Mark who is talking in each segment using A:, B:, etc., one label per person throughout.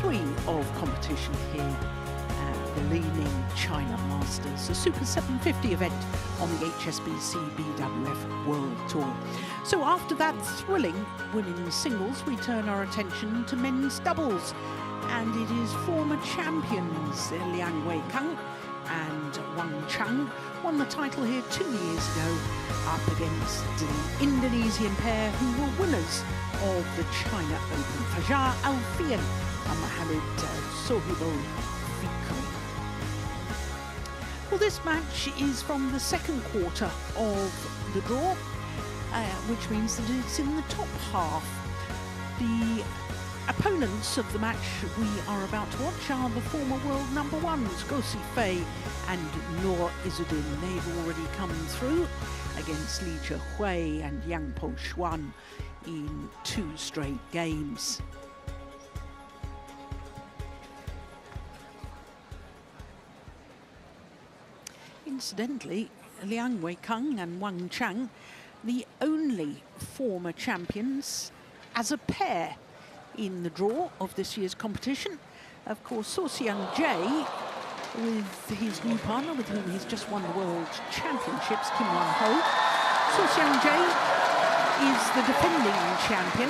A: 3 of competition here at the Li-NING China Masters, a Super 750 event on the HSBC BWF World Tour. So after that thrilling women's singles, we turn our attention to men's doubles. And it is former champions Liang and Wang won the title here 2 years ago up against the Indonesian pair who were winners of the China Open, Alfian and Fikri. Well, this match is from the second quarter of the draw, which means that it's in the top half. The opponents of the match we are about to watch are the former world number ones, Go Sifei and Noor Izzuddin. They've already come through against Li Chehui and Yang Po Xuan in 2 straight games. Incidentally, Liang Weikang and Wang Chang, the only former champions as a pair in the draw of this year's competition. Of course, So Seung Jae, with his new partner, with whom he's just won the World Championships, Kim Won Ho. So Seung Jae is the defending champion,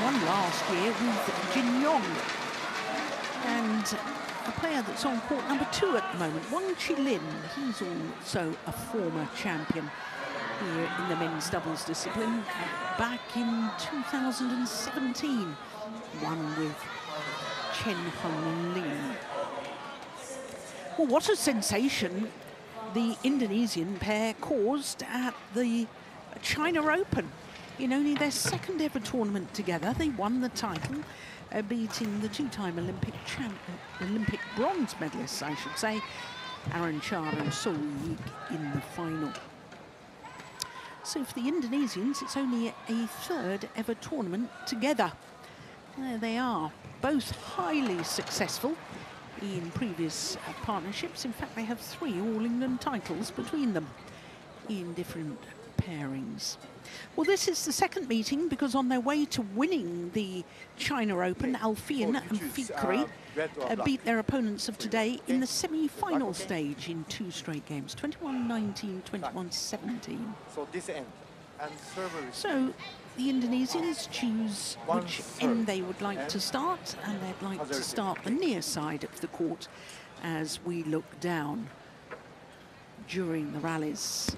A: won last year with Jin Yong. And a player that's on court number 2 at the moment, Wang Qilin, he's also a former champion here in the men's doubles discipline back in 2017. Won with Chen Hong Lee. Well, what a sensation the Indonesian pair caused at the China Open. In only their second ever tournament together, they won the title, beating the 2-time Olympic bronze medalists, I should say, Aaron Char and So Yik in the final. So for the Indonesians, it's only a 3rd ever tournament together. There they are, both highly successful in previous partnerships. In fact, they have 3 All-England titles between them in different pairings. Well, this is the second meeting because on their way to winning the China Open, Alfian and Fikri beat their opponents of today in the semi-final stage in 2 straight games, 21-19, 21-17.
B: So this end.
A: So the Indonesians choose which end they would like to start, and they'd like to start the near side of the court as we look down during the rallies.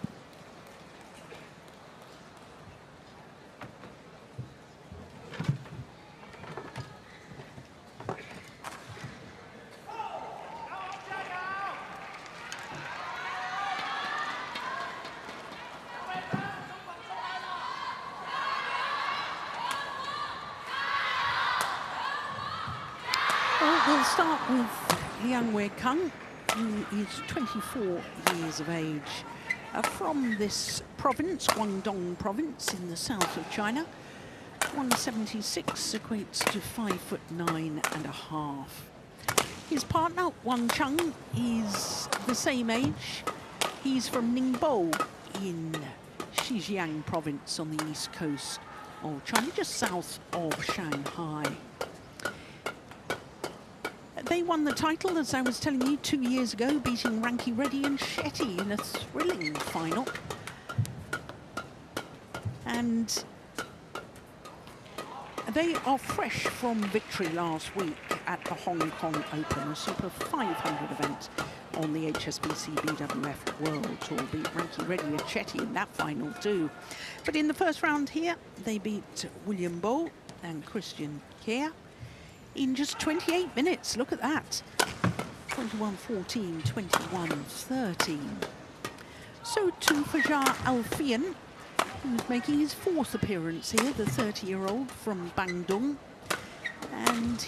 A: We'll start with Liang Weikang, who is 24 years of age, from this province, Guangdong province in the south of China. 176 equates to 5'9½". His partner, Wang Chang, is the same age. He's from Ningbo in Xinjiang province on the east coast of China, just south of Shanghai. They won the title, as I was telling you, 2 years ago, beating Ranki Reddy and Shetty in a thrilling final. And they are fresh from victory last week at the Hong Kong Open, a Super 500 event on the HSBC BWF World Tour. Beat Ranki Reddy and Shetty in that final too. But in the first round here, they beat William Bo and Christian Kjær in just 28 minutes. Look at that. 21-14, 21-13. So to Fajar Alfian, who's making his 4th appearance here, the 30-year-old from Bandung. And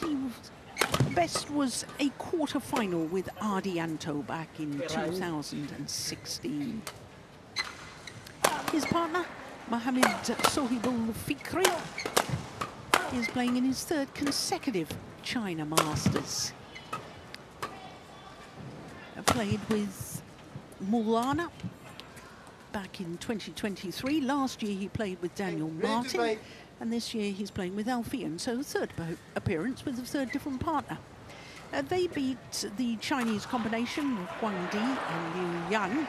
A: best was a quarter-final with Ardianto back in 2016. His partner, Mohammed Sohibul Fikri, is playing in his 3rd consecutive China Masters. Played with Maulana back in 2023. Last year he played with Daniel Martin And this year he's playing with Alfian, so third appearance with a third different partner. They beat the Chinese combination of Wang and Liang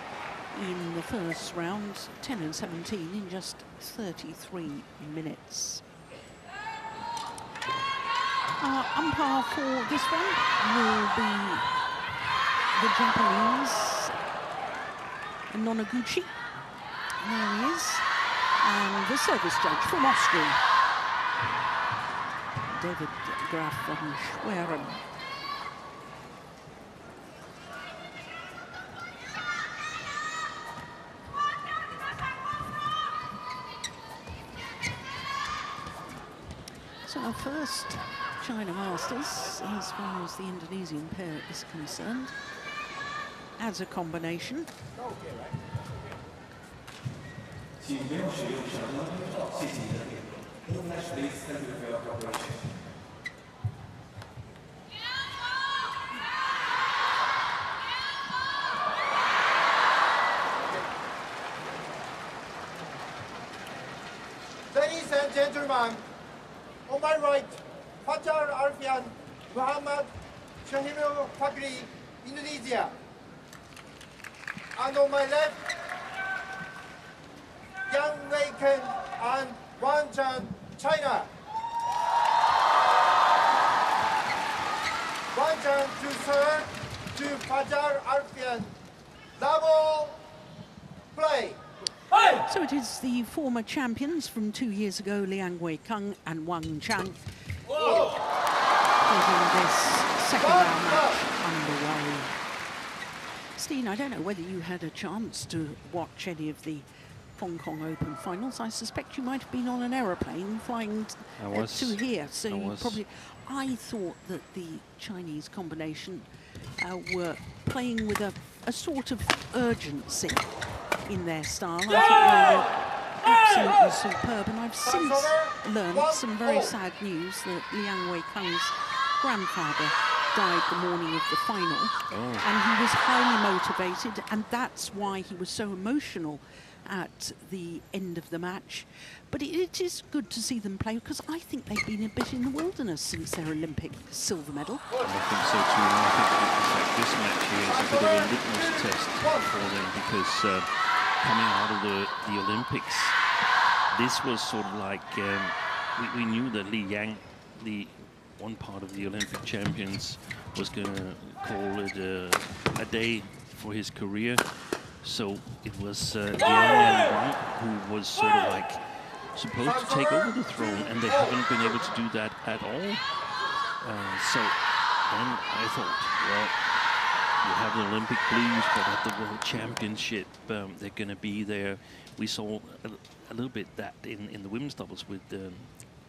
A: in the first round, 10 and 17 in just 33 minutes. Our umpire for this one will be the Japanese Nonaguchi. There he is. And the service judge from Austria, David Graf von Schwerin. So our first China Masters, as far as the Indonesian pair is concerned, as a combination.
B: Ladies and gentlemen, on my right, Fajar Alfian, Muhammad Shahiru Fikri, Indonesia. And on my left, Yang Wei and Wang, China. Wang to serve to Fajar Alfian. Double play.
A: So it is the former champions from 2 years ago, Liang Wei-kung and Wang Chang, getting this second round match underway. Steen, I don't know whether you had a chance to watch any of the Hong Kong Open finals. I suspect you might have been on an aeroplane flying to here. So you probably. I thought that the Chinese combination were playing with a sort of urgency in their style. I thought they were absolutely superb, and I've since learned some very sad news that Liang Wei-kung's grandfather died the morning of the final, and he was highly motivated, and that's why he was so emotional at the end of the match. But it is good to see them play, because I think they've been a bit in the wilderness since their Olympic silver medal.
C: I think so too. I think this match here is a bit of a litmus test for them, because coming out of the Olympics, this was sort of like, we knew that Liang, the one part of the Olympic champions, was going to call it a day for his career. So it was Liang and Wang who was sort of like supposed to take over the throne, and they haven't been able to do that at all. So then I thought, well, you have the Olympic blues, but at the World Championship, they're going to be there. We saw a little bit that in the women's doubles with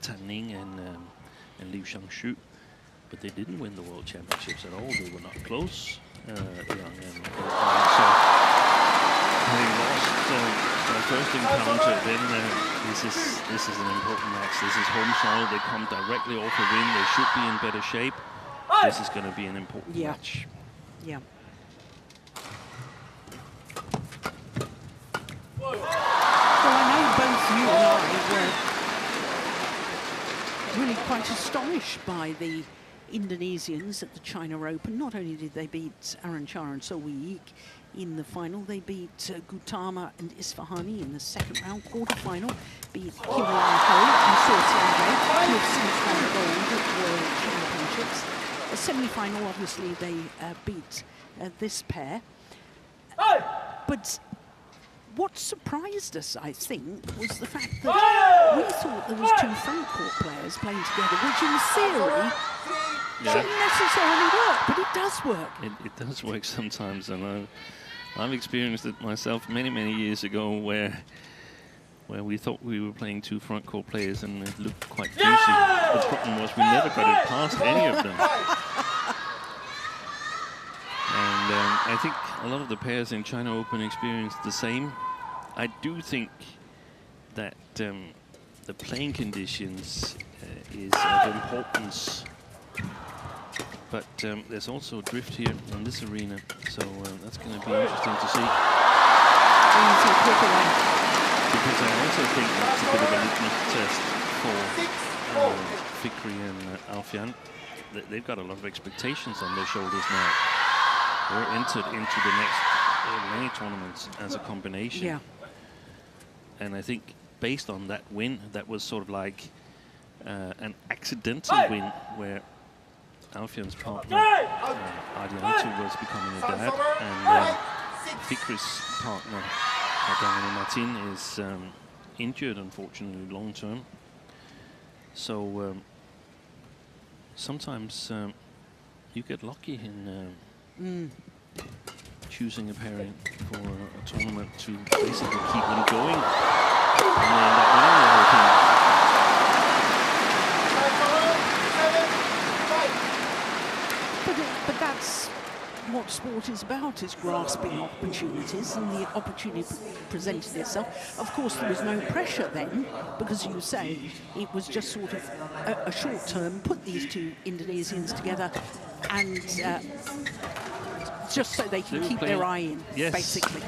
C: Tan Ning and Liu Shangshu, but they didn't win the World Championships at all. They were not close. Liang and so having lost their first encounter, then this is an important match. This is home soil. They come directly off a win. They should be in better shape. This is going to be an important match.
A: Yeah. Well, I know both you and I were really quite astonished by the Indonesians at the China Open. Not only did they beat Aranchar and Sowiik in the final, they beat Gautama and Isfahani in the second round quarterfinal, beat Kim Wang-ho and Saw Xiangjie, who have since won gold at World Championships. The semi-final, obviously, they beat this pair. But what surprised us, I think, was the fact that we thought there was two front court players playing together, which in theory shouldn't necessarily work, but it does work.
C: It does work sometimes, and I've experienced it myself many years ago, where we thought we were playing two front court players, and it looked quite juicy. The problem was we never got it past any of them. And I think a lot of the pairs in China Open experienced the same. I do think that the playing conditions is of importance, but there's also drift here in this arena, so that's going to be interesting to see.
A: Because
C: I also think that's a bit of a litmus test for Fikri and Alfian. They've got a lot of expectations on their shoulders now. They're entered into the next many tournaments as a combination.
A: Yeah.
C: And I think based on that win, that was sort of like an accidental win where Alfian's partner, Adianto, was becoming a dad, and Fikri's partner, Adriano Martin, is injured, unfortunately, long term. So sometimes you get lucky in choosing a pairing for a tournament to basically keep them going. And
A: But that's what sport is about, is grasping opportunities, and the opportunity presented itself. Of course, there was no pressure then, because you say it was just sort of a short term, put these two Indonesians together, and just so they can keep their eye in, basically.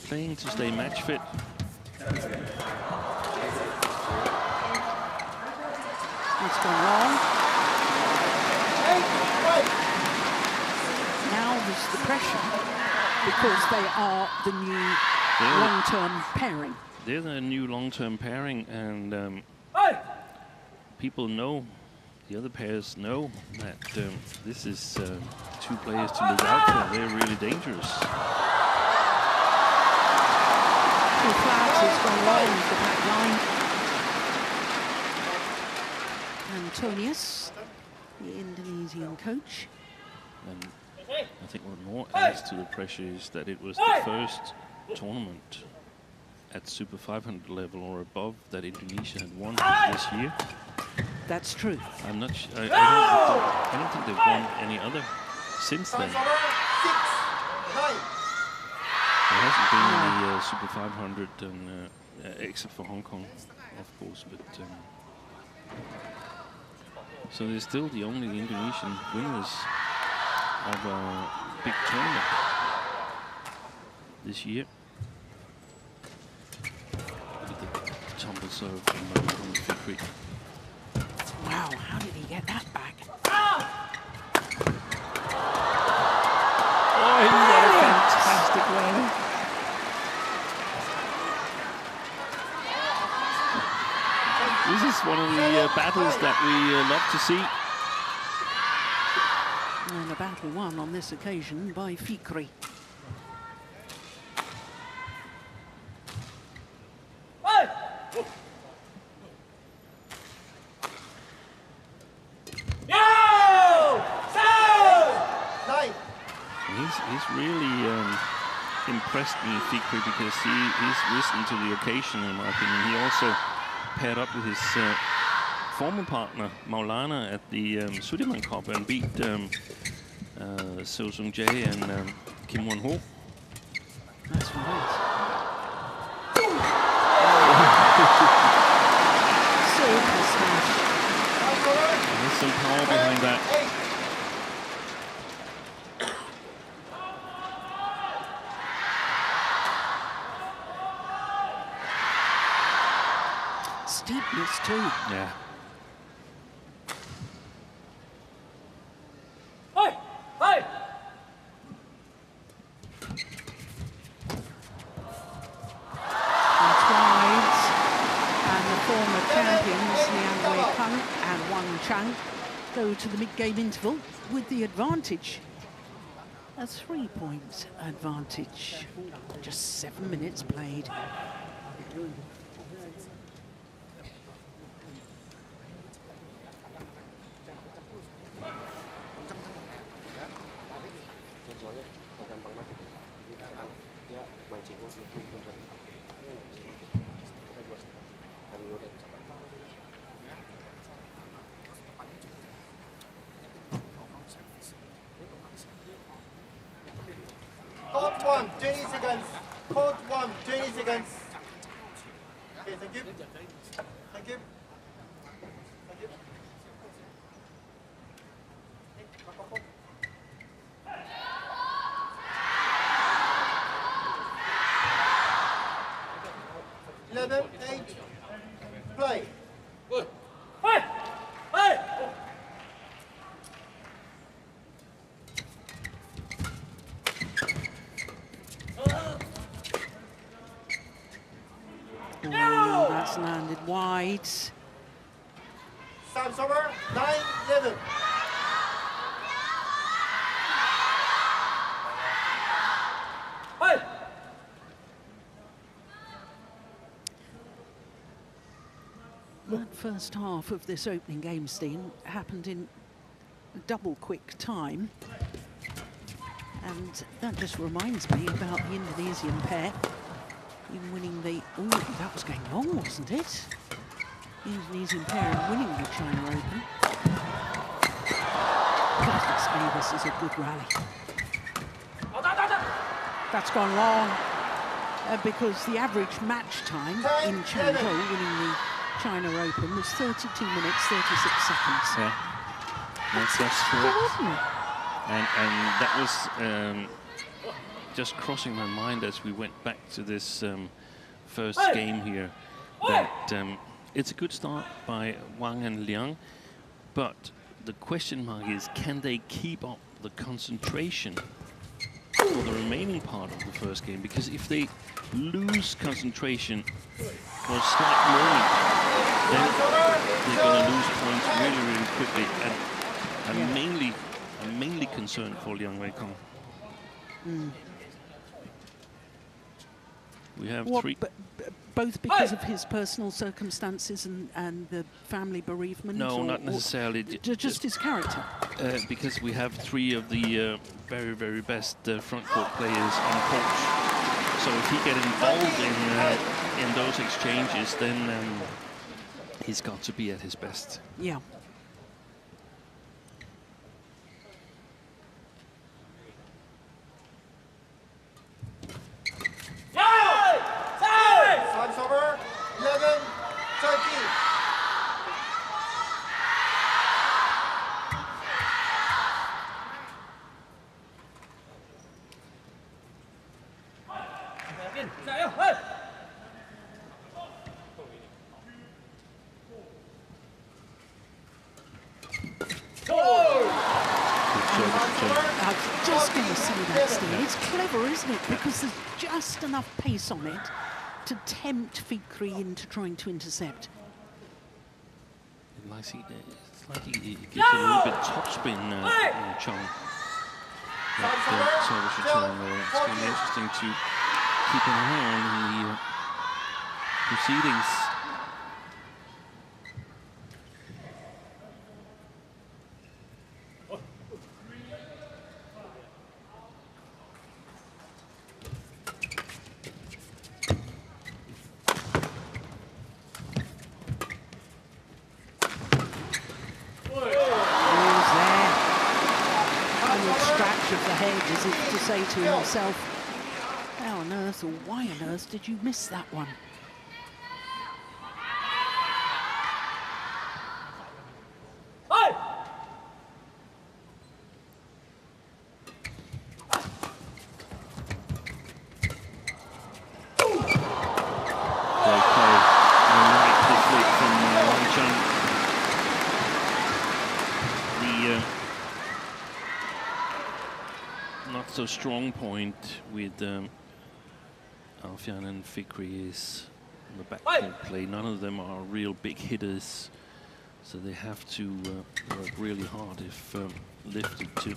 C: Playing to stay match fit.
A: It's gone wrong. Now there's the pressure, because they are the new long-term pairing.
C: They're the new long-term pairing, and people know, the other pairs know that this is two players to look out for. They're really dangerous.
A: Two flags has gone wrong with the back line. Antonius, the Indonesian coach.
C: And I think what more adds to the pressure is that it was the first tournament at Super 500 level or above that Indonesia had won this year.
A: That's true.
C: I'm not. I don't think they've won any other since then. There hasn't been any Super 500, and except for Hong Kong, of course. But so they're still the only Indonesian winners of a big tournament this year. Look at the tumble serve from Fikri.
A: Wow, how did he get that back?
C: Oh, he got a fantastic rally. This is one of the battles that we love to see.
A: And a battle won on this occasion by Fikri.
C: He's really impressed me, Fikri, because he's risen to the occasion, in my opinion. He also paired up with his former partner, Maulana, at the Sudirman Cup and beat Seo Sung Jae and Kim Won Ho.
A: That's right. Super smash.
C: There's some power behind that.
A: Steepness too.
C: Yeah.
A: And Wang Chang go to the mid-game interval with the advantage. A 3-point advantage. Just 7 minutes played.
B: Court 1, 20 seconds. Court 1, 20 seconds. Okay, thank you. Thank you. Thank you. 11, 8.
A: wide.
B: Service over, 9-11.
A: That first half of this opening game, Steen, happened in double quick time. And that just reminds me about the Indonesian pair in winning the... Oh, that was going long, wasn't it? The Indonesian pair in winning the China Open. Goodness me, this is a good rally. That's gone long because the average match time in Changzhou winning the China Open was 32 minutes, 36 seconds.
C: Yeah, that's correct. And that was just crossing my mind as we went back to this first game here, that it's a good start by Wang and Liang, but the question mark is, can they keep up the concentration for the remaining part of the first game? Because if they lose concentration for a slight moment, then they're going to lose points really, really quickly. And I'm mainly concerned for Liang Weikong. We have three.
A: Both because of his personal circumstances and the family bereavement?
C: No, not necessarily.
A: Just his character?
C: Because we have three of the very, very best front court players on coach. So if he get involved in those exchanges, then he's got to be at his best.
A: Yeah.
B: Service over, 11-13.
A: I was just going to say that, Steve. It's clever, isn't it? Because there's just enough pace on it to tempt Fikri into trying to intercept.
C: It's like he gives a little bit topspin Chong. That service return there. It's going to be interesting to keep an eye on the proceedings.
A: Say to himself, how on earth or why on earth did you miss that one?
C: So strong point with Alfian and Fikri is on the backcourt play. None of them are real big hitters, so they have to work really hard if lifted to.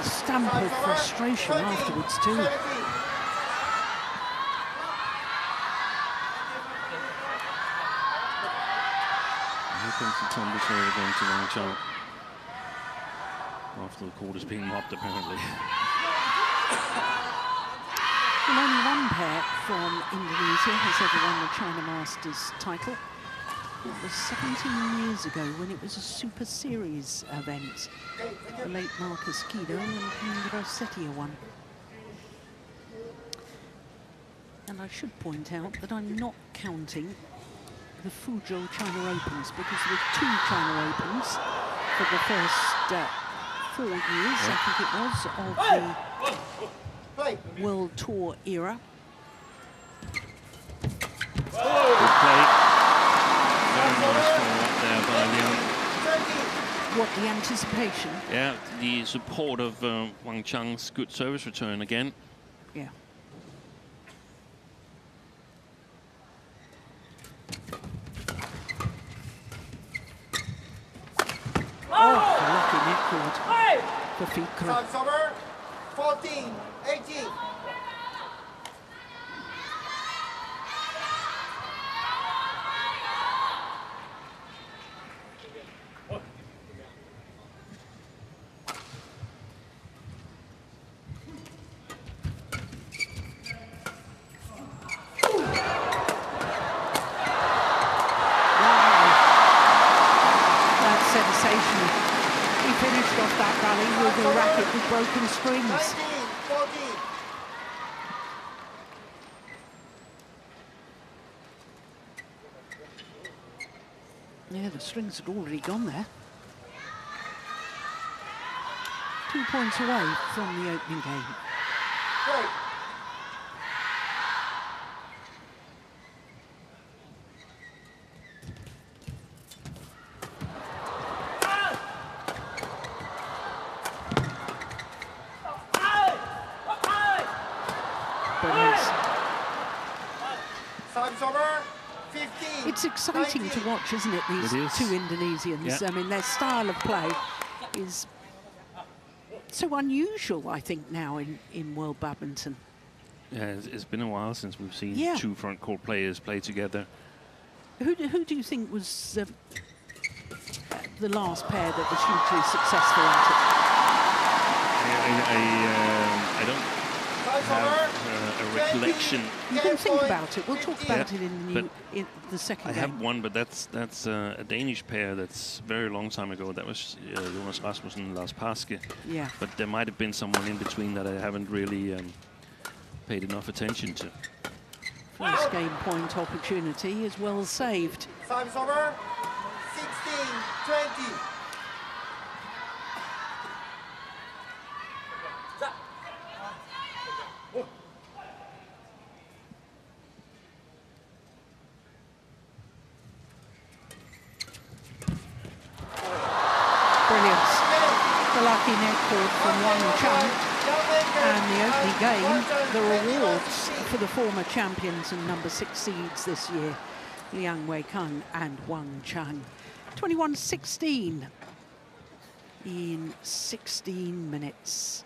A: Stamp of frustration afterwards too.
C: Here comes the tumble serve again to Wang Chong. After the court is being mopped, apparently.
A: Well, only one pair from Indonesia has ever won the China Masters title. It was 17 years ago when it was a Super Series event. The late Marcus Kido and Indra Setia won. And I should point out that I'm not counting the Fuzhou China Opens because there were 2 China Opens for the first 4 years, I think it was, of the World Tour era.
C: Good play. Very nice follow-up there by Liang.
A: What, the anticipation?
C: Yeah, the support of Wang Chang's good service return again.
A: Yeah. Oh, the lucky net cord for Fikri.
B: Service over. 14, 18.
A: He finished off that rally with a racket with broken strings.
B: 19, 14.
A: Yeah, the strings had already gone there. 2 points away from the opening game.
B: Play. Service over. 15.
A: It's exciting
B: 19.
A: to watch, isn't it, these
C: It is.
A: two Indonesians?
C: Yeah.
A: I mean, their style of play is so unusual, I think, now in world badminton.
C: Yeah, it's been a while since we've seen
A: Yeah.
C: two front court players play together.
A: Who do you think was the last pair that was hugely successful at
C: I don't have a recollection.
A: it? You can think about it. We'll talk about
C: Yeah,
A: it in the second
C: I
A: game.
C: have one, but that's a Danish pair that's very long time ago. That was Jonas Rasmussen and Lars Paske.
A: Yeah.
C: But there might have been someone in between that I haven't really paid enough attention to.
A: First game point opportunity is well saved.
B: Service over. 16, 20.
A: Brilliant. The lucky net cord from Wang Chang. And the opening game, the rewards for the former champions and number 6 seeds this year, Liang and Wang Chang. 21-16 in 16 minutes.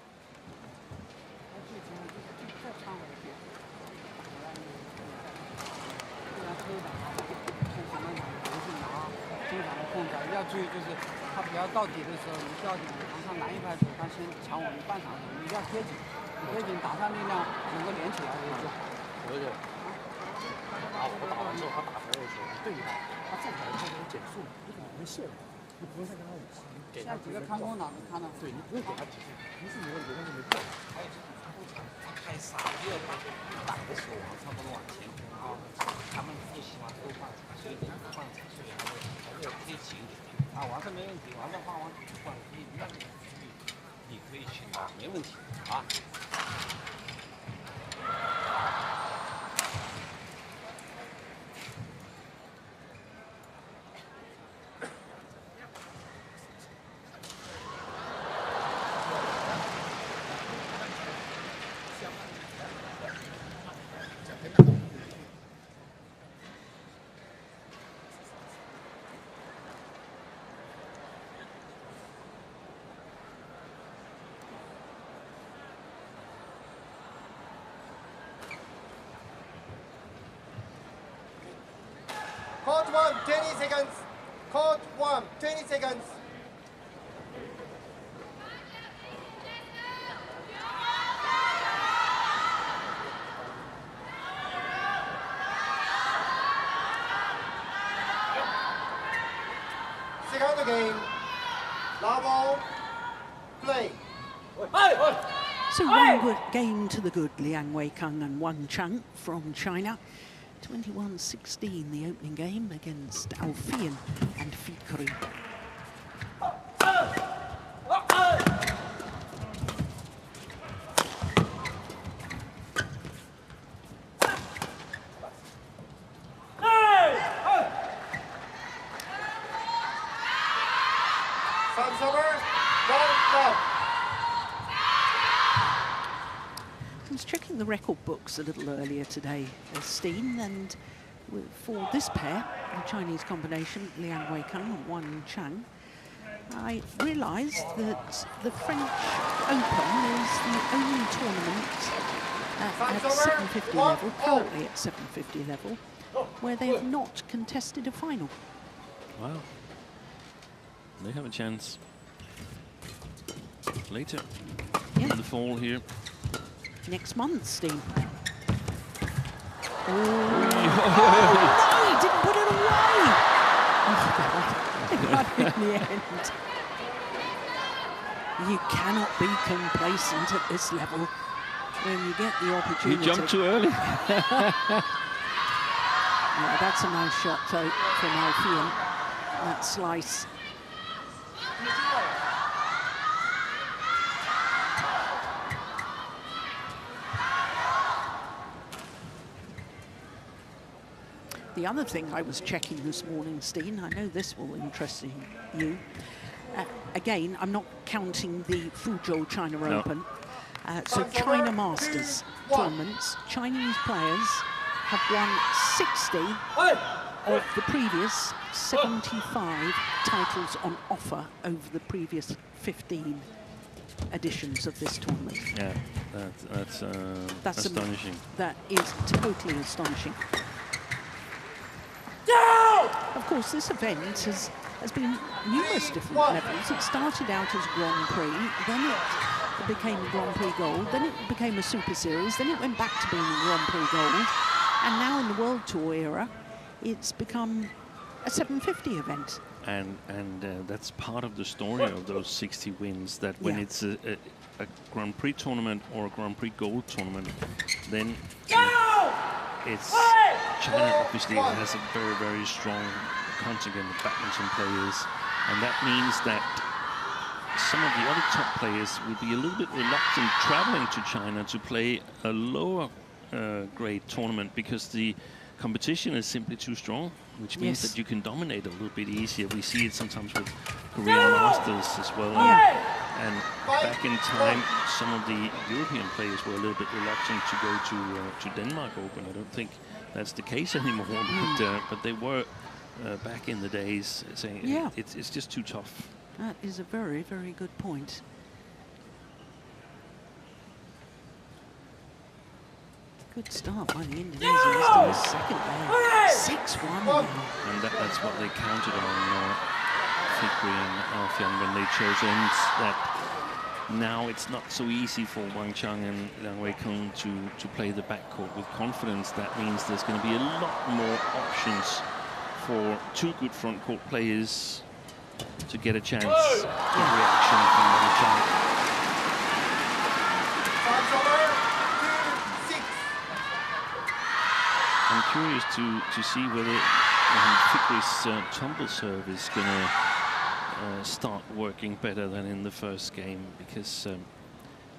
A: Court 1, 20 seconds. Court 1, 20 seconds. Second game. Level. Play. So one good game to the good, Liang Weikang and Wang Chang from China. 21-16, the opening game against Alfian and Fikri. the record books a little earlier today, Steen, and for this pair, the Chinese combination, Liang and Wang Chang, I realised that the French Open is the only tournament at 750 level, currently at 750 level, where they have not contested a final.
C: Wow. They have a chance later in the fall here.
A: Next month, Steve. Oh,
C: oh
A: no, he didn't put it away. Oh, God, in the end. You cannot be complacent at this level when you get the opportunity.
C: You jumped too early.
A: Yeah, that's a nice shot from Alfian, that slice. The other thing I was checking this morning, Steen, I know this will interest you. Again, I'm not counting the Fuzhou China Open. So China Masters tournaments, Chinese players have won 60 of the previous 75 titles on offer over the previous 15 editions of this tournament.
C: Yeah, that's astonishing.
A: That is totally astonishing. Of course, this event has been numerous different levels. It started out as Grand Prix, then it became Grand Prix Gold, then it became a Super Series, then it went back to being Grand Prix Gold, and now in the World Tour era, it's become a 750 event.
C: And that's part of the story of those 60 wins, that when it's a Grand Prix tournament or a Grand Prix Gold tournament, then it's China obviously has a very, very strong contingent of badminton players, and that means that some of the other top players will be a little bit reluctant traveling to China to play a lower grade tournament, because the competition is simply too strong, which means that you can dominate a little bit easier. We see it sometimes with Korean Masters as well. And back in time, some of the European players were a little bit reluctant to go to Denmark Open. I don't think that's the case anymore, but they were back in the days saying it's just too tough.
A: That is a very, very good point. Good start by the Indonesians to the second there. 6-1.
C: And that's what they counted on, Fikri and Alfian, when they chose ends, that now it's not so easy for Wang Chang and Liang Weikeng to play the backcourt with confidence. That means there's going to be a lot more options for two good front court players to get a chance. Good reaction from Wang Chang. I'm curious to see whether Fikri's tumble serve is going to start working better than in the first game, because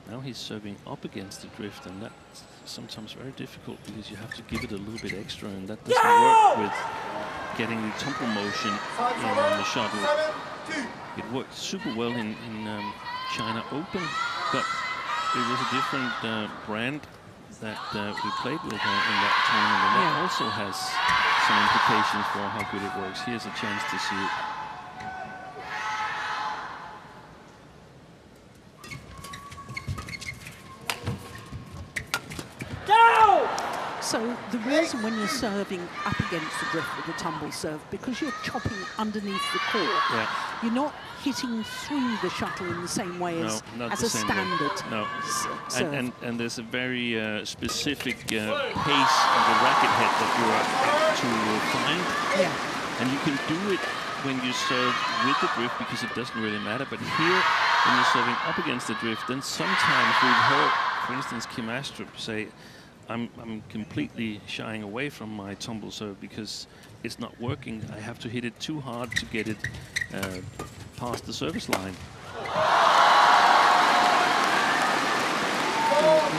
C: now he's serving up against the drift, and that's sometimes very difficult because you have to give it a little bit extra, and that doesn't work with getting the tumble motion in on the shuttle. It worked super well in China Open, but it was a different brand that we played with in that tournament, and that also has some implications for how good it works. Here's a chance to see it.
A: So the reason when you're serving up against the drift with a tumble serve, because you're chopping underneath the court, you're not hitting through the shuttle in the same way as a standard serve.
C: And there's a very specific pace of the racket head that you are to find. And you can do it when you serve with the drift, because it doesn't really matter. But here, when you're serving up against the drift, then sometimes we've heard, for instance, Kim Astrup say, I'm completely shying away from my tumble serve because it's not working. I have to hit it too hard to get it past the service line.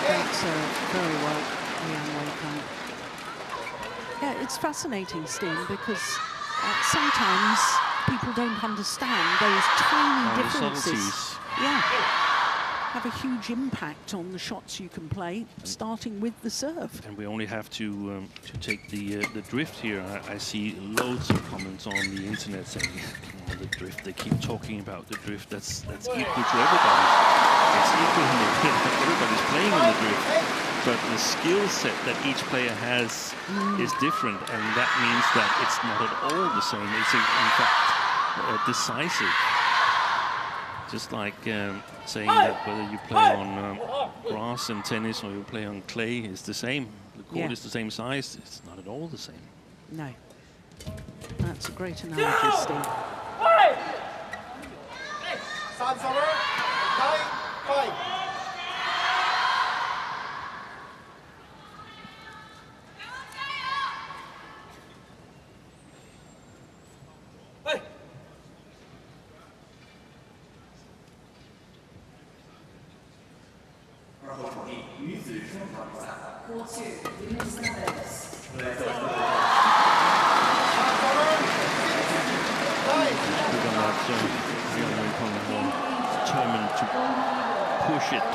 A: That's very well, Liang Weikeng. Yeah, it's fascinating, Steen, because sometimes people don't understand those tiny differences. have a huge impact on the shots you can play, starting with the serve.
C: And we only have to take the drift here. I see loads of comments on the internet saying, "Oh, the drift." They keep talking about the drift. That's equal to everybody. It's equal in the drift. Everybody's playing on the drift, but the skill set that each player has is different, and that means that it's not at all the same. It's in fact decisive. Just like saying that whether you play on grass in tennis or you play on clay is the same. The court is the same size. It's not at all the same.
A: No. That's a great analogy, Steve.
C: Determined to push it.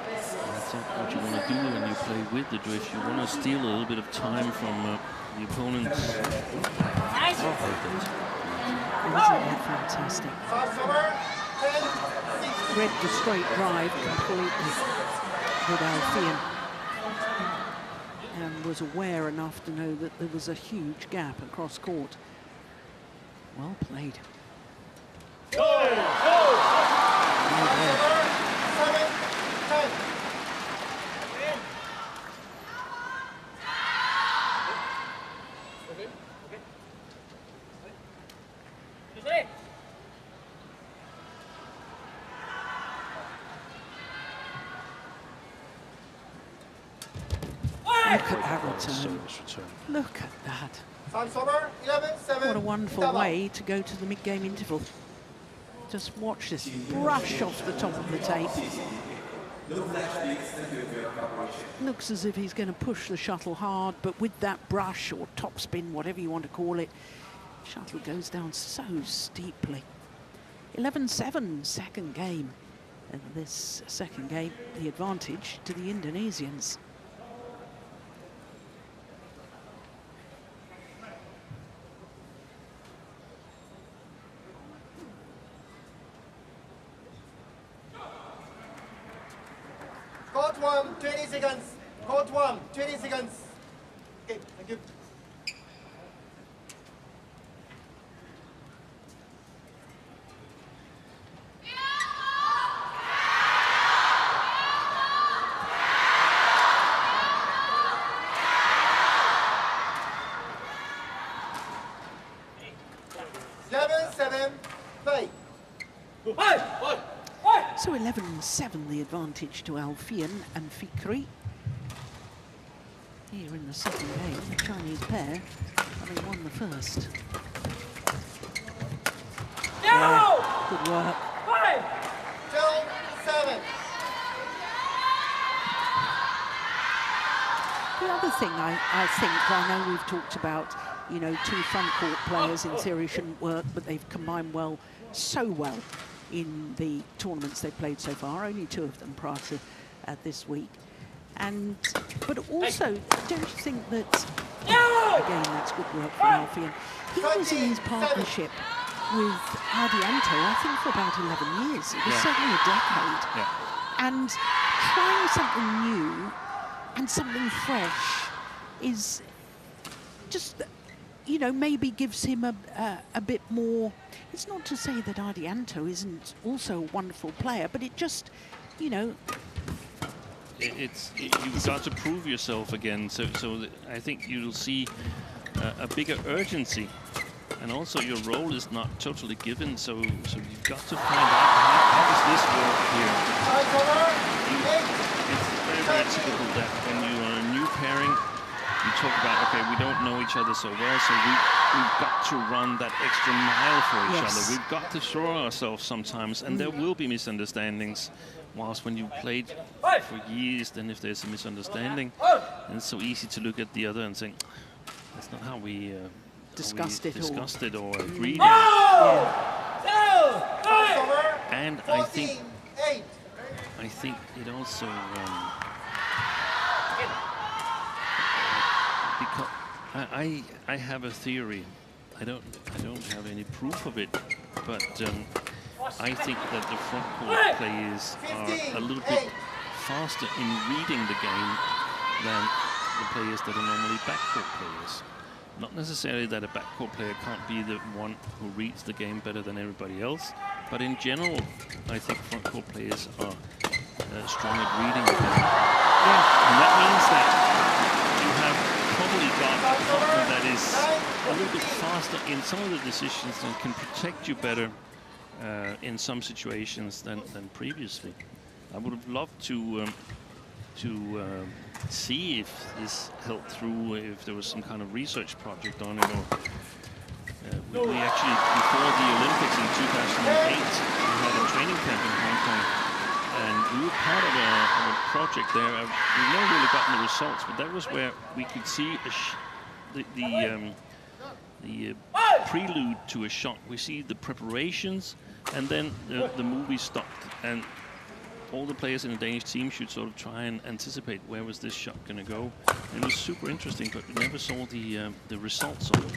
C: That's what you want to do when you play with the drift. You want to steal a little bit of time from the opponent's.
A: Isn't that fantastic? Read the straight drive completely with Alfian and was aware enough to know that there was a huge gap across court. Well played. Look at that return. Look at that. What a wonderful way to go to the mid-game interval. Just watch this brush off the top of the tape. Looks as if he's going to push the shuttle hard, but with that brush or topspin, whatever you want to call it, shuttle goes down so steeply. 11-7, second game. And this second game, the advantage to the Indonesians.
B: Court 1, 20 seconds. Court 1, 20 seconds. Okay, thank you.
A: So 11-7 the advantage to Alfian and Fikri. Here in the second game, the Chinese pair having won the first. Yeah, good work.
B: 2-7.
A: The other thing I think, I know we've talked about, you know, two front court players in theory shouldn't work, but they've combined well, so well in the tournaments they've played so far, only two of them prior to this week. And, but also, don't you think that, again, that's good work from Alfian. He was in his partnership with Ardianto, I think, for about 11 years. It was certainly a decade. And trying something new and something fresh is just, you know, maybe gives him a bit more. It's not to say that Ardianto isn't also a wonderful player, but it just, you know,
C: you've got to prove yourself again. So I think you'll see a bigger urgency, and also your role is not totally given. So you've got to find out how does this work here. It's very typical that when you are a new pairing, you talk about, okay, we don't know each other so well, so we've got to run that extra mile for each other. We've got to throw ourselves sometimes, and there will be misunderstandings. Whilst when you played for years, then if there's a misunderstanding, then it's so easy to look at the other and think, that's not how we discussed it or agreed. And I think I think it also because I have a theory. I don't have any proof of it, but I think that the front court players are a little bit faster in reading the game than the players that are normally backcourt players. Not necessarily that a backcourt player can't be the one who reads the game better than everybody else, but in general, I think front court players are strong at reading the game. Yeah. And that means that you have probably got a partner that is a little bit faster in some of the decisions and can protect you better in some situations than previously. I would have loved to see if this held through, if there was some kind of research project on it, or we actually, before the Olympics in 2008, we had a training camp in Hong Kong, and we were part of a project there. We've never really gotten the results, but that was where we could see the prelude to a shot. We see the preparations, and then the movie stopped, and all the players in the Danish team should sort of try and anticipate where was this shot going to go. And it was super interesting, but we never saw the results of it.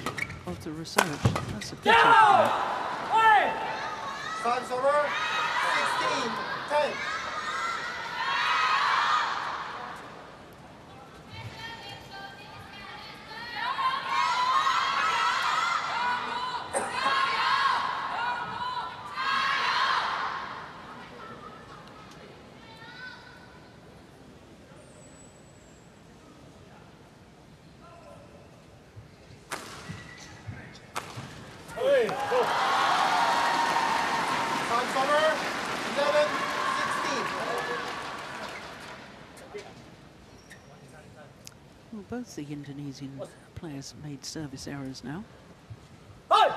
A: Of the research, that's a pity.
B: Time's over. 16-10.
A: Both the Indonesian players made service errors now. Oh,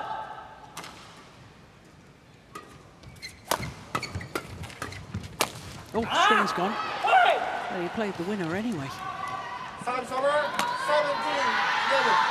A: string's gone. Well, he played the winner anyway.
B: Time's over. 17-11.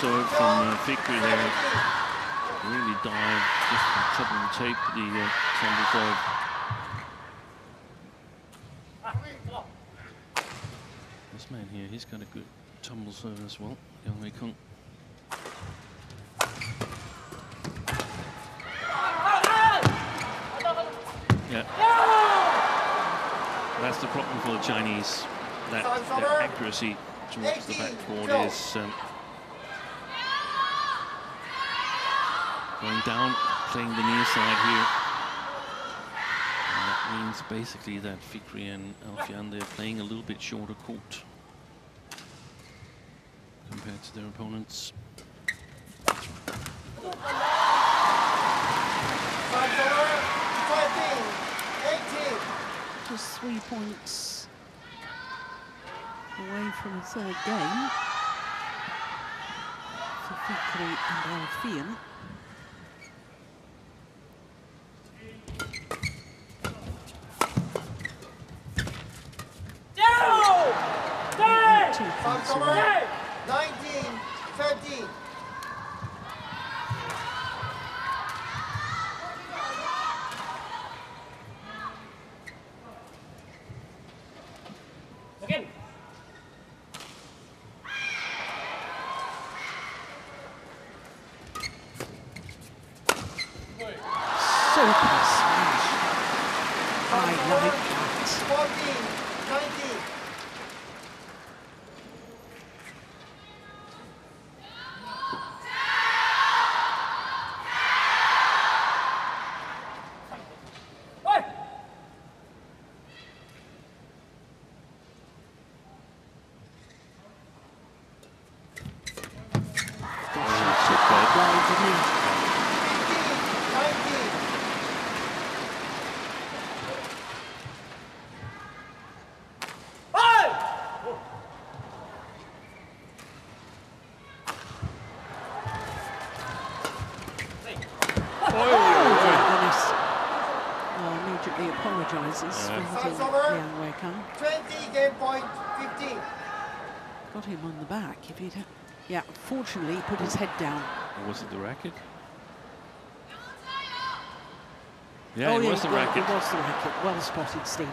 C: Serve from Fikri there, really dived just on top of the tape, the tumble serve. This man here, he's got a good tumble serve as well, Yang Wei Kung. Yeah, that's the problem for the Chinese, that their accuracy towards the backboard is going down, playing the near side here. And that means basically that Fikri and Alfian, they're playing a little bit shorter court compared to their opponents.
A: Just 3 points away from a third game for Fikri and Alfian.
B: Time's over. 19-13.
D: Again.
A: Super smash. I like that.
B: 14-19.
A: urgently apologises for hitting Liang Wei-Kang.
B: 20 game point 15.
A: Got him on the back. If he'd, yeah, fortunately, he put his head down.
C: Or was it the racket? Yeah, it was the racket.
A: It was the racket. Well spotted, Steen.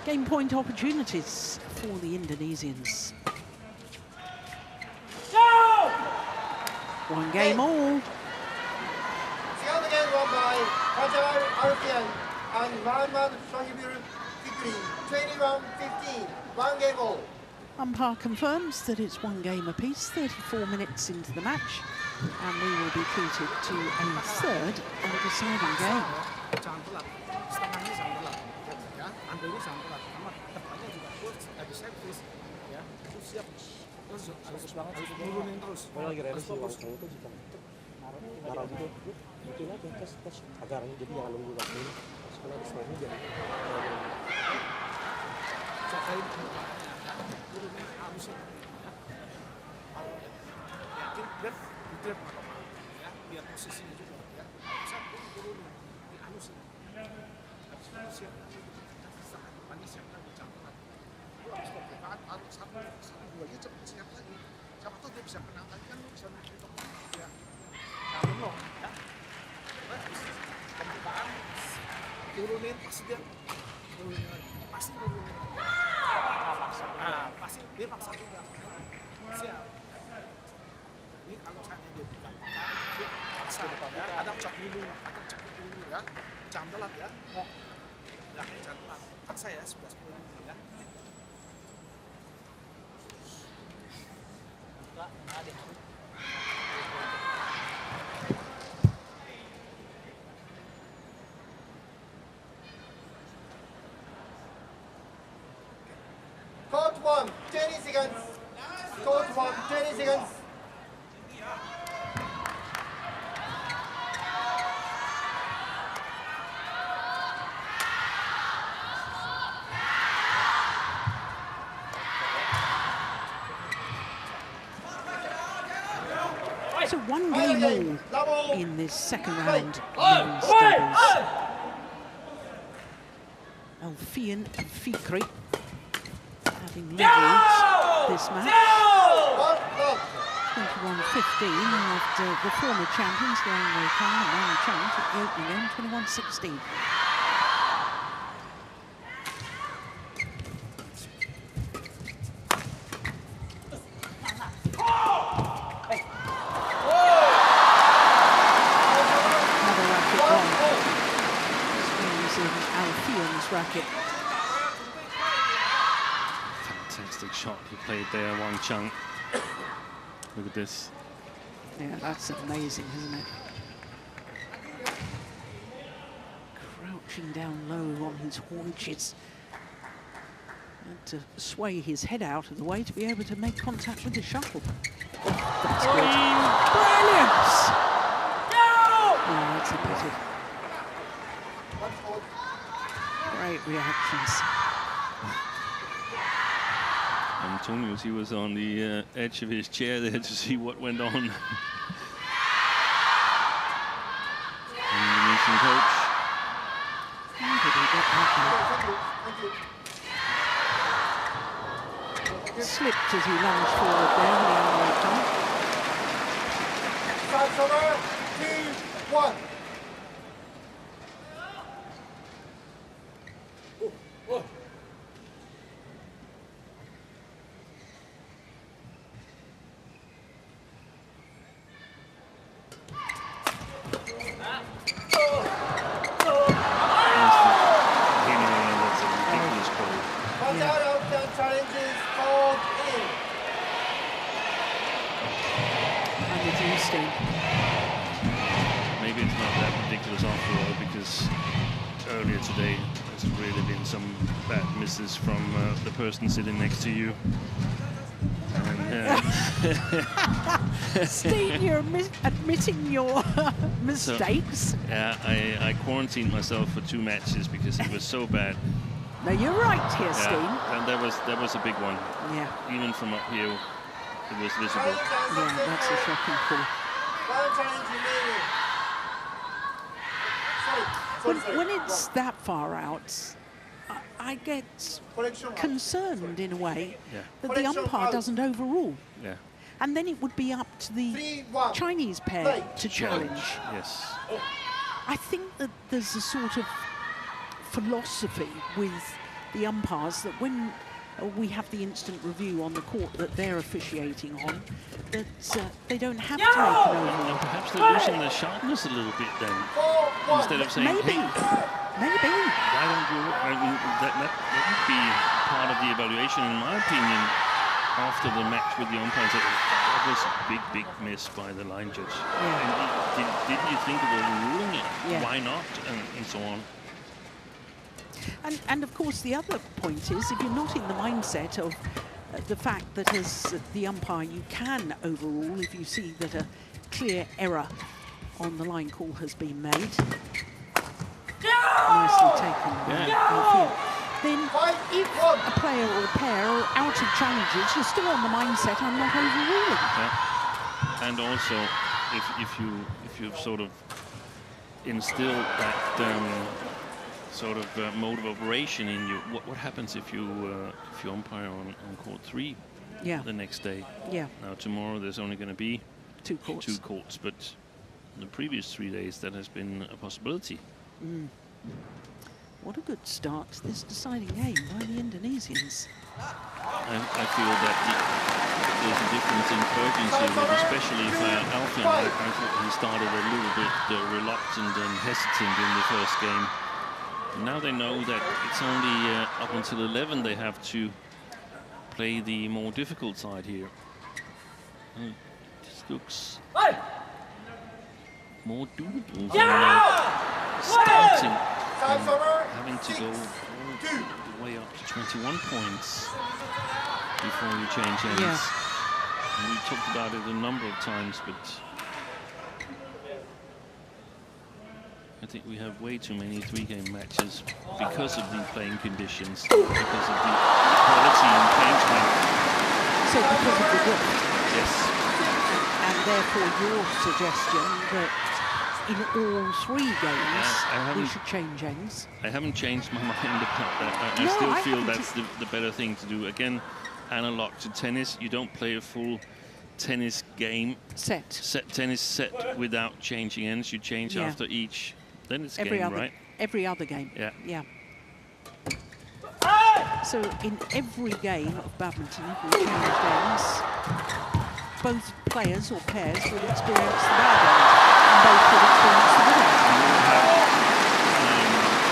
A: Game point opportunities for the Indonesians.
B: Go!
A: One game all.
B: The other game won by Alfian and Fikri. 21-15. One game all.
A: Umpire confirms that it's one game apiece, 34 minutes into the match, and we will be treated to a third and deciding game.
D: biar posisinya juga ya bisa turunin dianusin siap depannya siap lagi campuran lu harus berpekaan harus satu duanya cepet siap lagi siapa tahu dia bisa menang lagi kan lu bisa nonton ya kamu loh ya pembukaan turunin pasti dia turunin lagi pasti turunin pasti dia paksa juga siap. Ini kalau saya dia buka, dia paksa ya, kadang cek dulu ya, jam telat ya, belakangnya jam telat, paksa ya 11 menit ya.
B: Court 1, 20 seconds. Court 1, 20 seconds.
A: So one game all in this second round men's doubles. Alfian and Fikri having leveraged this match. 21-15 after the former champions Liang Wei-Kang and Wang took the opening game 21-16. Racket.
C: Fantastic shot he played there, Wang Chung. Look at this.
A: Yeah, that's amazing, isn't it? Crouching down low on his haunches. And to sway his head out of the way to be able to make contact with the shuttle. Oh, that's good. Brilliant! Oh, that's a pity. Great reactions.
C: Antonius, he was on the edge of his chair there to see what went on. Indonesian coach.
A: How did he get that there? Slipped as he lunged forward there.
B: Time's over. 2-1.
C: Maybe it's not that ridiculous after all, because earlier today there's really been some bad misses from the person sitting next to you. And,
A: Steve, you're admitting your mistakes.
C: So, yeah, I quarantined myself for 2 matches because it was so bad.
A: No, you're right here, Steve.
C: And that was a big one.
A: Yeah.
C: Even from up here, it was visible.
A: Yeah, that's a shocking call.
B: One challenge remaining. Sorry.
A: when it's that far out, I get concerned in a way that the umpire doesn't overrule.
C: Yeah.
A: And then it would be up to the Chinese pair to challenge.
C: Yes.
A: I think that there's a sort of philosophy with the umpires that when we have the instant review on the court that they're officiating on, that they don't have to make an overrule.
C: And perhaps they're losing their sharpness a little bit then. Instead of saying,
A: Maybe.
C: hey,
A: Maybe.
C: why don't you, I mean, that would be part of the evaluation, in my opinion, after the match with the umpires. That was a big miss by the line judge.
A: Yeah.
C: And did you think of overruling it?
A: Yeah.
C: Why not? And so on.
A: And of course, the other point is, if you're not in the mindset of the fact that as the umpire you can overrule if you see that a clear error on the line call has been made. Nicely taken by Alfian. Then if a player or a pair are out of challenges, you're still on the mindset, I'm not overruling.
C: Yeah. And also, if you've sort of instilled that sort of mode of operation in you, what happens if you umpire on court 3 the next day?
A: Yeah.
C: Now tomorrow there's only going to be
A: 2 courts.
C: 2 courts, but the previous 3 days that has been a possibility.
A: What a good start to this deciding game by the Indonesians.
C: I feel that there's a difference in urgency, but especially for Alfian. I thought he started a little bit reluctant and hesitant in the first game. And now they know that it's only up until 11 they have to play the more difficult side here. This looks more doable than starting and having to go all the way up to 21 points before you change ends.
A: Yeah.
C: And we talked about it a number of times, but I think we have way too many 3-game matches because of the playing conditions, because of the quality and playing strength.
A: So because of the width.
C: Yes.
A: And therefore your suggestion that in all 3 games we should change ends.
C: I haven't changed my mind about that. I
A: No,
C: still
A: I
C: feel
A: haven't.
C: that's the better thing to do. Again, analog to tennis, you don't play a full tennis game tennis set without changing ends. You change after each. Then it's
A: every
C: game,
A: other,
C: right?
A: Every other game.
C: Yeah.
A: So in every game of badminton, if we changed ends, both players or pairs would experience the bad end, and both would experience the good end.
C: And you have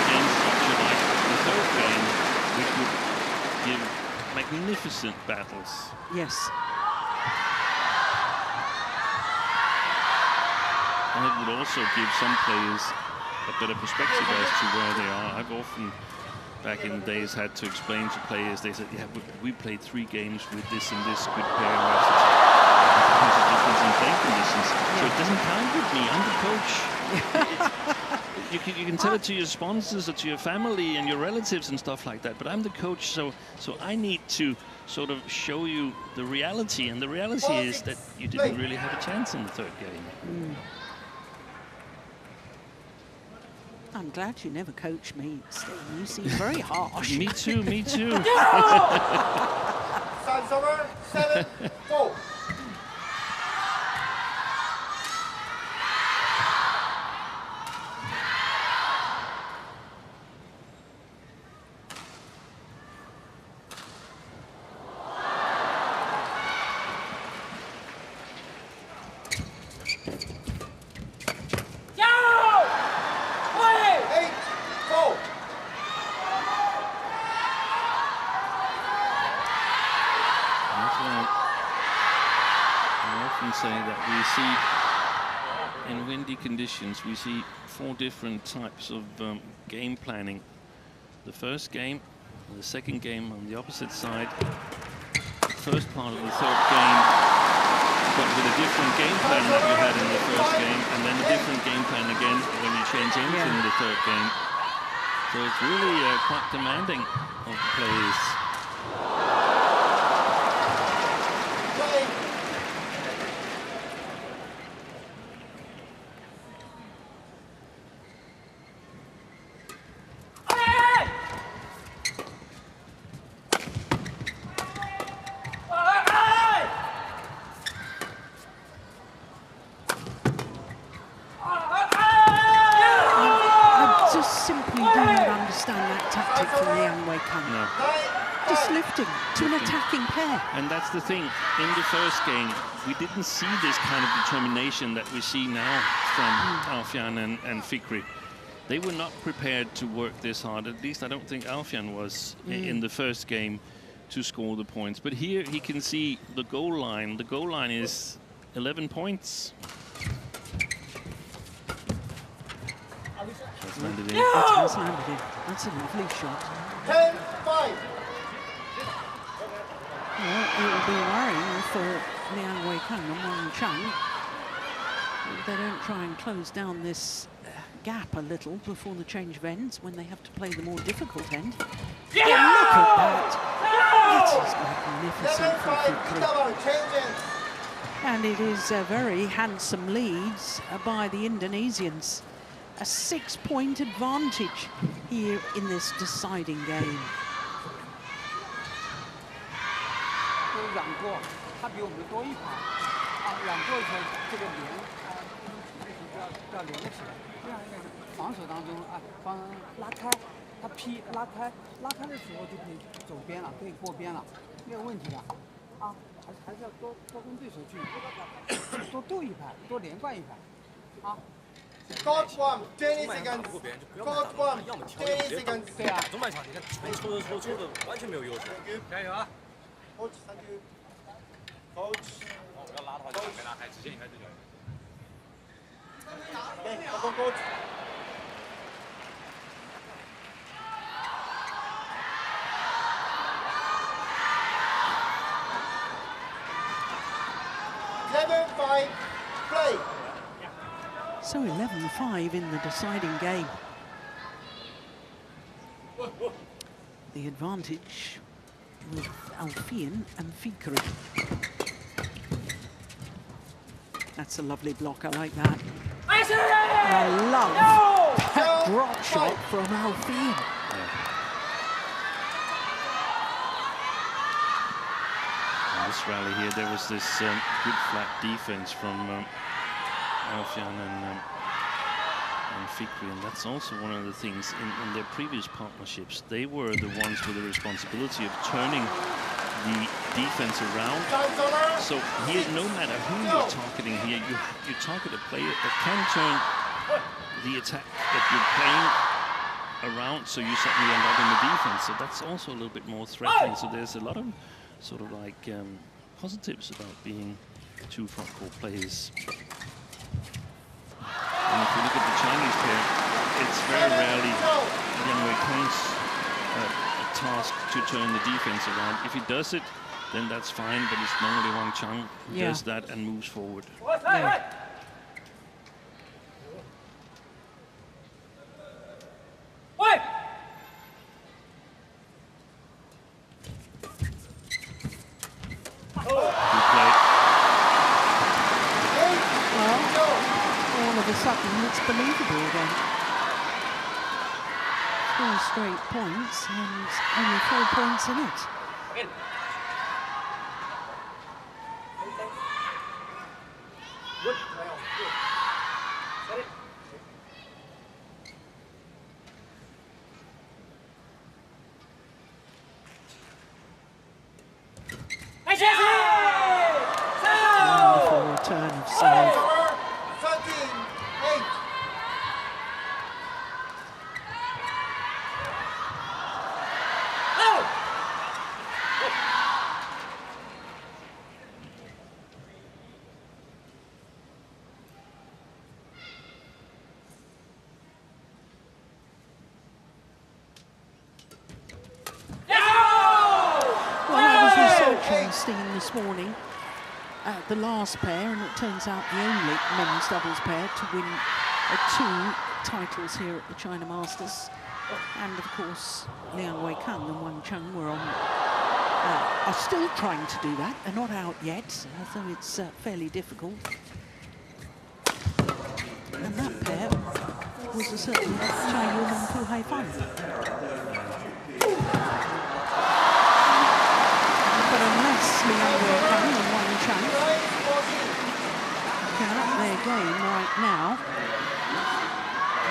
C: game structure like the third game, which would give magnificent battles.
A: Yes.
C: And it would also give some players a better perspective as to where they are. I've often, back in the days, had to explain to players, they said, yeah, we played 3 games with this and this good pair. And I said, there's a difference in playing conditions. So it doesn't count with me. I'm the coach. You can tell it to your sponsors or to your family and your relatives and stuff like that, but I'm the coach, so I need to sort of show you the reality, and the reality is that you didn't really have a chance in the third game.
A: I'm glad you never coached me, Steve. You seem very harsh.
C: Me too, me too.
B: Service over, 7-4.
C: Conditions, we see 4 different types of game planning. The first game, the second game on the opposite side, the first part of the third game, but with a different game plan that you had in the first game, and then a different game plan again when you change anything in the third game. So it's really quite demanding of the players.
A: understand that tactic from Liang Wei-Kang.
C: No.
A: Just lifting to an attacking pair.
C: And that's the thing. In the first game, we didn't see this kind of determination that we see now from Alfian and Fikri. They were not prepared to work this hard. At least I don't think Alfian was in the first game to score the points. But here he can see the goal line. The goal line is 11 points. That's landed in.
A: It has landed in. That's a lovely shot.
B: 10-5.
A: Well, it will be worrying for Liang Wei-Kang and Wang Chang if they don't try and close down this gap a little before the change of ends when they have to play the more difficult end. Yeah! Look at that! That is magnificent from Fikri. And it is very handsome leads by the Indonesians. A 6-point advantage here in this deciding game.
E: 都染过，他比我们多一盘啊，染过以后这个连要连起来，这样应该是防守当中啊，帮拉开，他劈拉开的时候就可以走边了，可以过边了，没有问题的啊，还是要多跟对手去多斗一盘，多连贯一盘啊。
B: Court 1, 20 seconds. Court 1, 20 seconds.
E: 对啊，
D: 中半场你看抽的完全没有优势，加油啊！
B: Coach, thank you. Coach.
D: 要拉的话就没拉开，直接离开对角。
B: Okay, come on, coach. Play.
A: So 11-5 in the deciding game. The advantage with Alfian and Fikri. That's a lovely block, I like that. I love that drop shot from Alfian.
C: In this rally here, there was this good flat defense from Alfian and Fikri, and that's also one of the things in their previous partnerships. They were the ones with the responsibility of turning the defense around. So here, no matter who you're targeting here, you target a player that can turn the attack that you're playing around, so you suddenly end up in the defense. So that's also a little bit more threatening. So there's a lot of sort of like positives about being two front court players. And if you look at the Chinese pair, it's very rarely Liang Wei-Kang's task to turn the defense around. If he does it, then that's fine, but it's normally Wang Chang who does that and moves forward.
A: Yeah. It's believable again. 4 straight points and only 4 points in it. Wonderful return of serve. This morning at the last pair, and it turns out the only men's doubles pair to win 2 titles here at the China Masters. And of course, Liang Wei-Kang and Wang Chang were on, are still trying to do that. They're not out yet, so it's fairly difficult. And that pair was a certain Chai Yun and Pu Haifan. But unless Liang Wei-Kang and Wang Chang can up their game right now,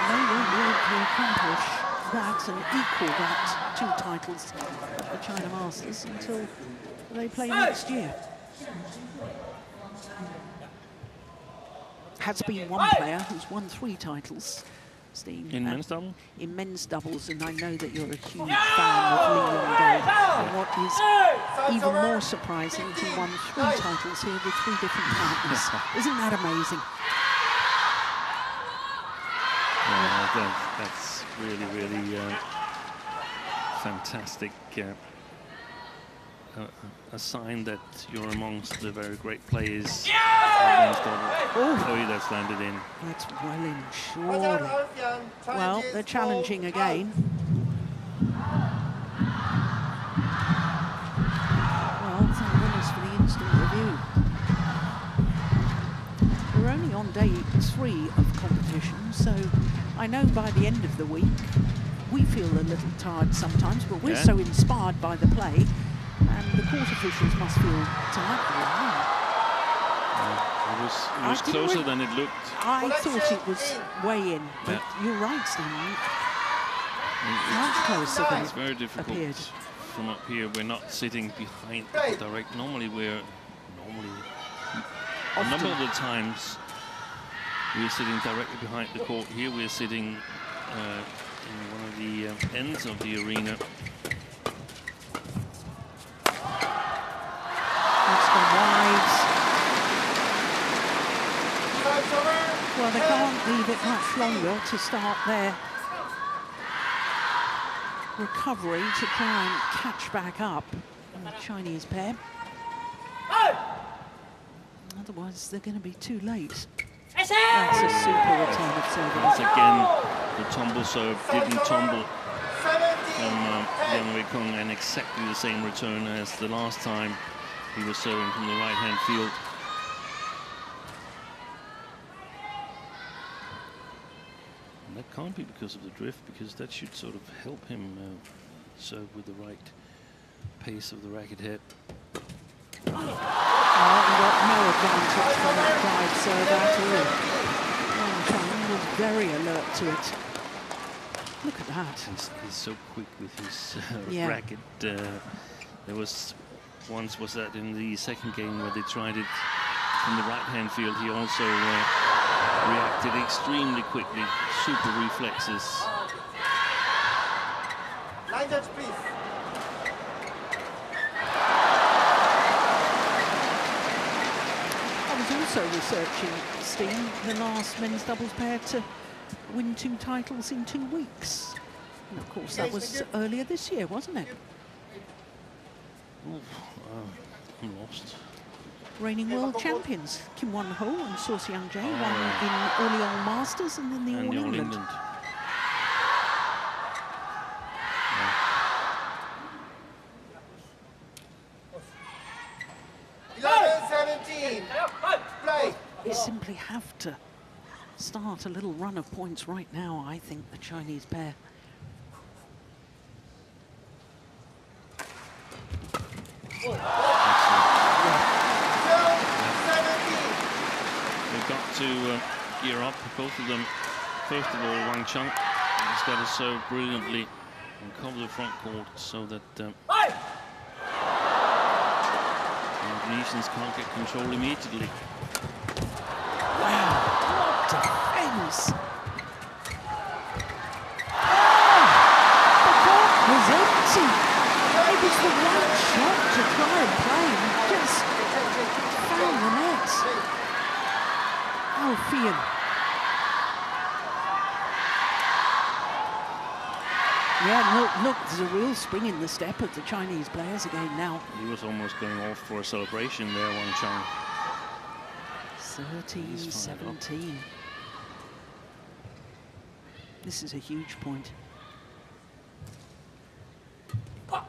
A: they won't be able to accomplish that and equal that 2 titles at the China Masters until they play next year. Has been one player who's won 3 titles, Steen.
C: In men's double?
A: In men's doubles, and I know that you're a huge fan of Liang. And what is even more surprising, he won 3 titles here with 3 different partners. Isn't that amazing?
C: Yeah, that's really, really fantastic. A sign that you're amongst the very great players. Oh, that's landed in.
A: That's well in, surely. Well, they're challenging again. Well, some winners for the instant review. We're only on day 3 of competition, so I know by the end of the week we feel a little tired sometimes, but we're so inspired by the play, and the court officials must feel tired.
C: It was closer than it looked.
A: I thought it was way in, but you're right, Steen. Much closer than
C: it's very difficult
A: appeared.
C: From up here. We're not sitting behind the direct. Normally, a number of the times we're sitting directly behind the court. Here we're sitting in one of the ends of the arena.
A: That's gone wide. Well, they can't leave it much longer to start their recovery to try and catch back up on the Chinese pair. Otherwise, they're going to be too late. That's a super return of service.
C: Once again, the tumble serve didn't tumble from Yang Wei-kung, and exactly the same return as the last time he was serving from the right-hand field. And that can't be because of the drift, because that should sort of help him serve with the right pace of the racket head.
A: He got no advantage from that drive serve at all. Wang Chang was very alert to it. Look at that.
C: He's so quick with his racket. There was once that in the second game where they tried it from the right-hand field. He also reacted extremely quickly, super reflexes.
B: Line judge, please.
A: I was also researching, Steen, the last men's doubles pair to win 2 titles in 2 weeks. And of course, that was earlier this year, wasn't it?
C: I'm lost.
A: Reigning world champions, Kim Won-ho and So Seung-jae won in Orléans Masters and then the All England. They simply have to start a little run of points right now, I think, the Chinese pair.
C: They've got to gear up, both of them. First of all, Wang Chang has got to serve brilliantly and cover the front court so that the Indonesians can't get control immediately.
A: Wow, what defense! The court was empty. It was the right shot to try and play and just found the net. Alfian. Yeah, look, there's a real spring in the step of the Chinese players again now.
C: He was almost going off for a celebration there, Wang Chang.
A: 13-17. This is a huge point. They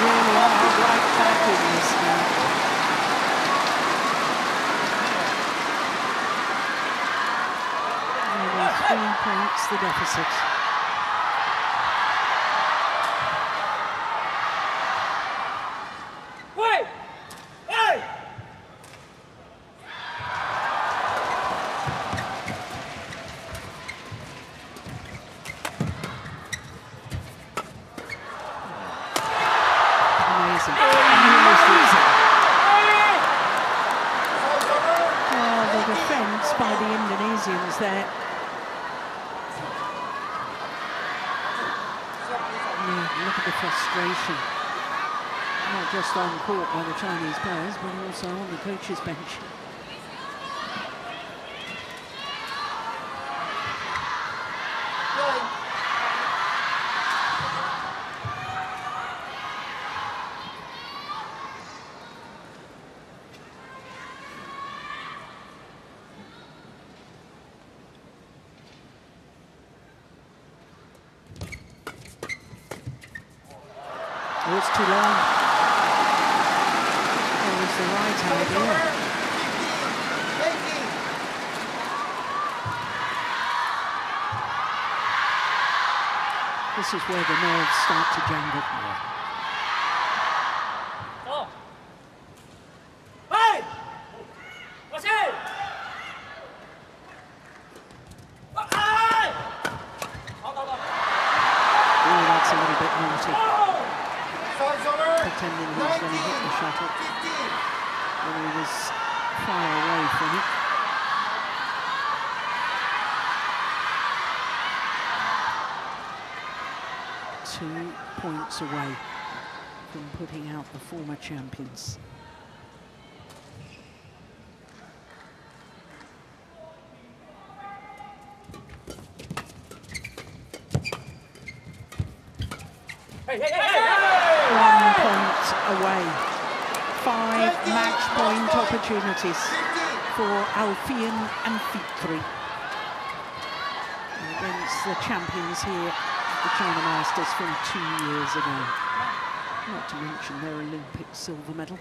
A: really are right back in this now. Only 3 points the deficit. there. Yeah, look at the frustration. Not just on court by the Chinese players, but also on the coach's bench. Oh, it's too long. That was the right idea. This is where the nerves start to jangle.
F: Oh. Hey! What's it?
A: Oh, that's a little bit naughty. Pretending he was going to hit the shuttle when he was far away from it. Two points away from putting out the former champions.
F: Hey, hey, hey, hey!
A: 1 point away. 5 match point opportunities for Alfian and Fikri against the champions here, the China Masters from 2 years ago. Not to mention their Olympic silver medal.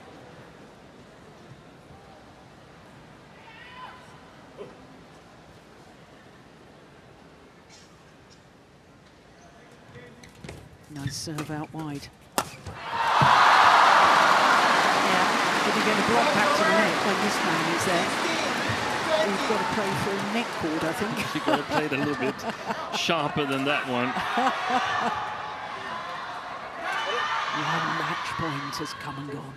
A: Nice serve out wide. Yeah, if you're going to block back to the net when this man is there, you've got to play for a net cord, I think.
C: You've got to play it a little bit sharper than that one.
A: One match point has come and gone.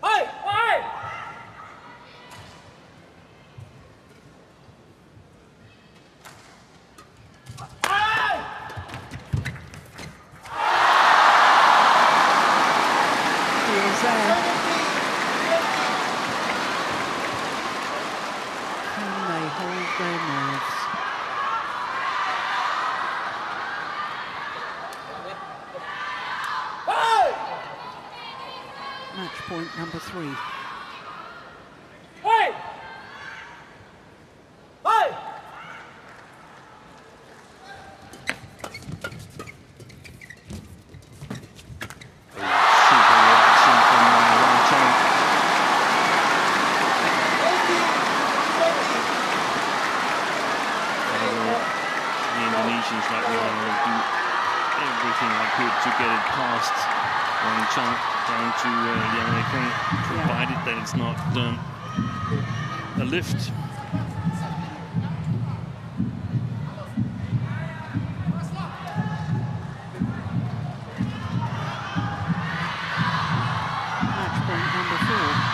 F: Hey, hey!
A: He is there. Can they hold their nerves? Match point number 3.
F: Hey! Hey!
C: Super reaction from Wang. The Indonesians like me will do everything I could to get it past Wang down to Liang, provided that it's not a lift.
A: Match point number 4.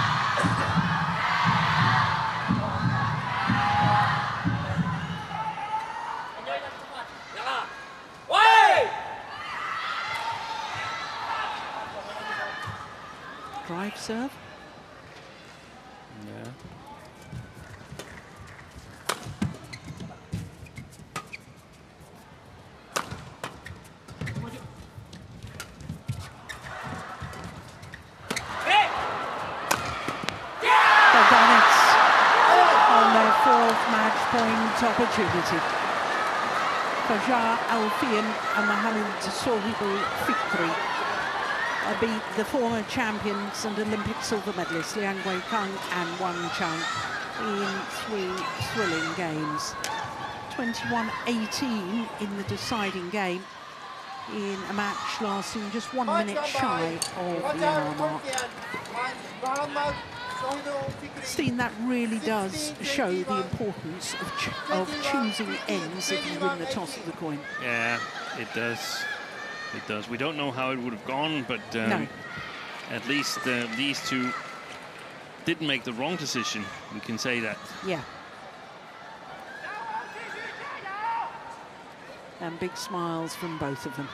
A: Drive serve.
C: Yeah.
A: They've done it on their 4th match point opportunity. Fajar Alfian and Mohammed Sohibul Fikri beat the former champions and Olympic silver medalists Liang and Wang Chang in 3 thrilling games. 21-18 in the deciding game in a match lasting just 1 minute shy of the hour mark. Steen, that really does show the importance of choosing ends if you win the toss of the coin.
C: Yeah, it does. It does. We don't know how it would have gone, but
A: No.
C: at least these two didn't make the wrong decision. We can say that.
A: Yeah. And big smiles from both of them.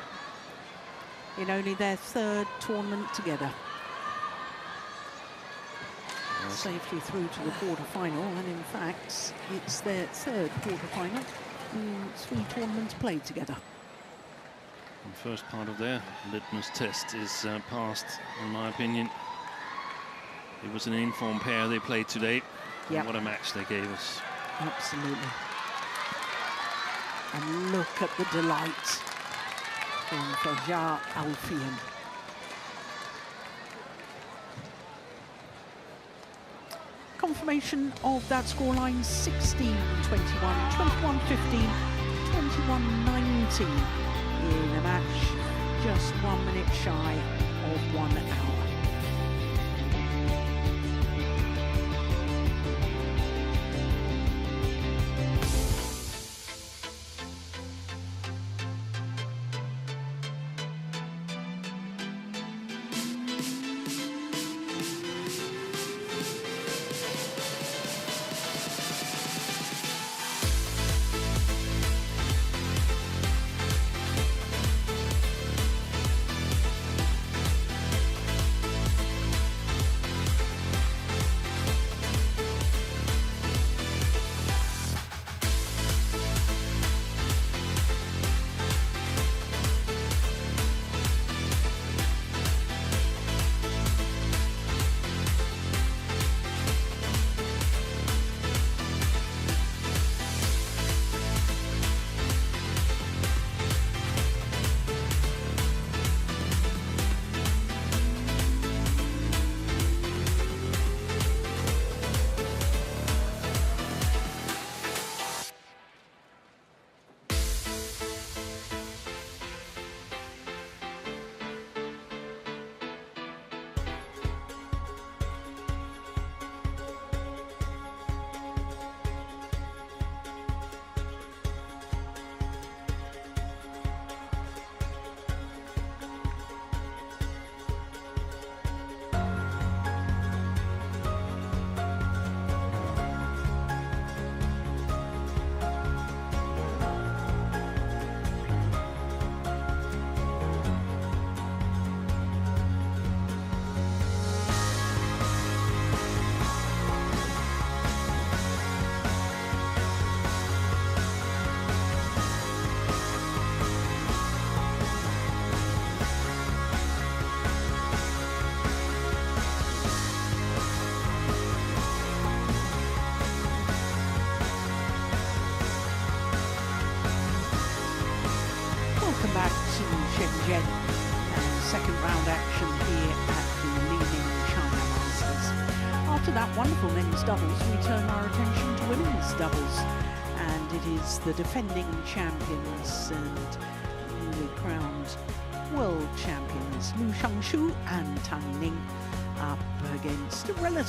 A: In only their third tournament together. Safely through to the quarter-final, and in fact, it's their third quarter-final in 3 tournaments played together.
C: The first part of their litmus test is passed, in my opinion. It was an informed pair they played today. And
A: Yep.
C: what a match they gave us.
A: Absolutely. And look at the delight from Fajar Alfian. Confirmation of that scoreline: 16-21, 21-15, 21-19 in a match just 1 minute shy of 1 hour. Welcome back to Shenzhen and second round action here at the Li-NING China Masters. After that wonderful men's doubles, we turn our attention to women's doubles, and it is the defending champions and newly crowned world champions Lu Shangshu and Tang Ning up against a relative